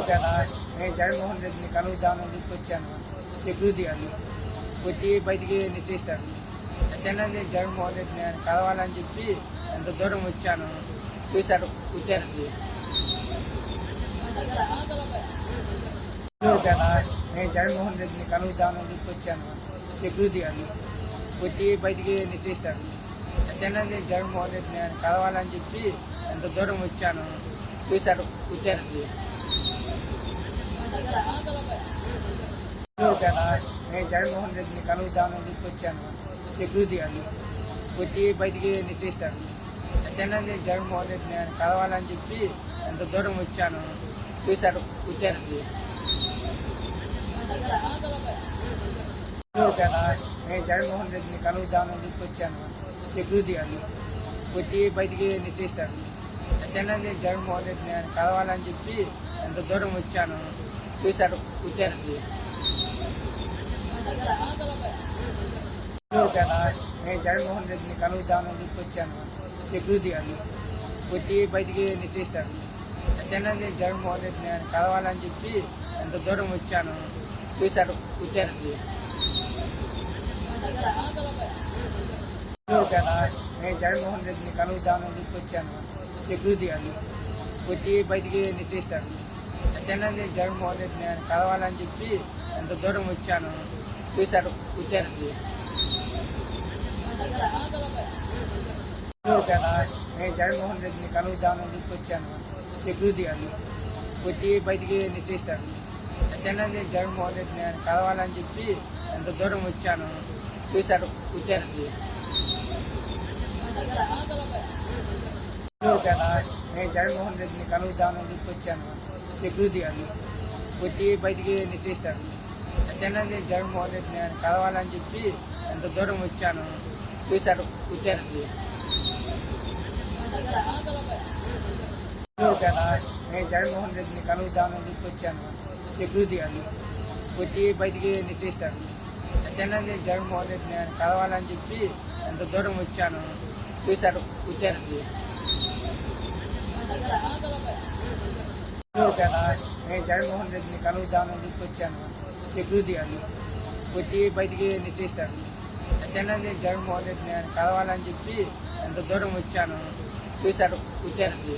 కదా నేను జగన్మోహన్ రెడ్డిని కలుగుదామని చెప్పి వచ్చాను. సెక్యూరిటీ అని వచ్చి బయటికి నెట్టేశారు. ఎట్టైనా నేను జగన్మోహన్ రెడ్డిని ఆయన కలవాలని చెప్పి ఎంత దూరం వచ్చాను. చూశారు వచ్చారండి. కదా నేను జగన్మోహన్ రెడ్డిని కలుగుదామని చెప్పి వచ్చాను. సెక్యూరిటీ అని వచ్చి బయటికి నెట్టేశారు. ఎట్టైనా నేను జగన్మోహన్ రెడ్డిని ఆయన కలవాలని చెప్పి ఎంత దూరం వచ్చాను. చూశారు వచ్చారండి. కదా నేను జగన్మోహన్ రెడ్డిని కలుగుదామని చెప్పి వచ్చాను. సెక్యూరిటీ అని వచ్చి బయటికి నెట్టేశారు. ఎట్టైనా నేను జగన్మోహన్ రెడ్డిని ఆయన కలవాలని చెప్పి ఎంత దూరం వచ్చాను. చూశారు వచ్చారండి. కదా నేను జగన్మోహన్ రెడ్డిని కలుగుదామని చెప్పి వచ్చాను. సెక్యూరిటీ అని వచ్చి బయటికి నెట్టేశారు. ఎట్టైనా నేను జగన్మోహన్ రెడ్డిని ఆయన కలవాలని చెప్పి ఎంత దూరం వచ్చాను. చూశారు వచ్చారండి. కదా నేను జగన్మోహన్ రెడ్డిని కలుగుదామని చెప్పి వచ్చాను. సెక్యూరిటీ అని వచ్చి బయటికి నెట్టేశారు. ఎట్టైనా నేను జగన్మోహన్ రెడ్డిని ఆయన కలవాలని చెప్పి ఎంత దూరం వచ్చాను. చూశారు వచ్చారండి. కదా నేను జగన్మోహన్ రెడ్డిని కలుగుదామని చెప్పి వచ్చాను. సెక్యూరిటీ అని వచ్చి బయటికి నెట్టేశారు. ఎట్టైనా నేను జగన్మోహన్ రెడ్డిని ఆయన కలవాలని చెప్పి ఎంత దూరం వచ్చాను. చూశారు వచ్చారండి. కదా నేను జగన్మోహన్ రెడ్డిని కలుగుదామని చెప్పి వచ్చాను. సెక్యూరిటీ అని వచ్చి బయటికి నెట్టేశారు. ఎట్టైనా నేను జగన్మోహన్ రెడ్డిని ఆయన కలవాలని చెప్పి ఎంత దూరం వచ్చాను. చూశారు వచ్చారండి. కదా నేను జగన్మోహన్ రెడ్డిని కలుగుదామని చెప్పి వచ్చాను. సెక్యూరిటీ అని వచ్చి బయటికి నెట్టేశారు. ఎట్టైనా నేను జగన్మోహన్ రెడ్డిని ఆయన కలవాలని చెప్పి ఎంత దూరం వచ్చాను. చూశారు వచ్చారండి. కదా నేను జగన్మోహన్ రెడ్డిని కలుగుదామని చెప్పి వచ్చాను. సెక్యూరిటీ అని వచ్చి బయటికి నెట్టేశారు. ఎట్టైనా నేను జగన్మోహన్ రెడ్డిని ఆయన కలవాలని చెప్పి ఎంత దూరం వచ్చాను. చూశారు వచ్చారండి. కదా నేను జగన్మోహన్ రెడ్డిని కలుగుదామని చెప్పి వచ్చాను. సెక్యూరిటీ అని వచ్చి బయటికి నెట్టేశారు. ఎట్టైనా నేను జగన్మోహన్ రెడ్డిని ఆయన కలవాలని చెప్పి ఎంత దూరం వచ్చాను. చూశారు వచ్చారండి.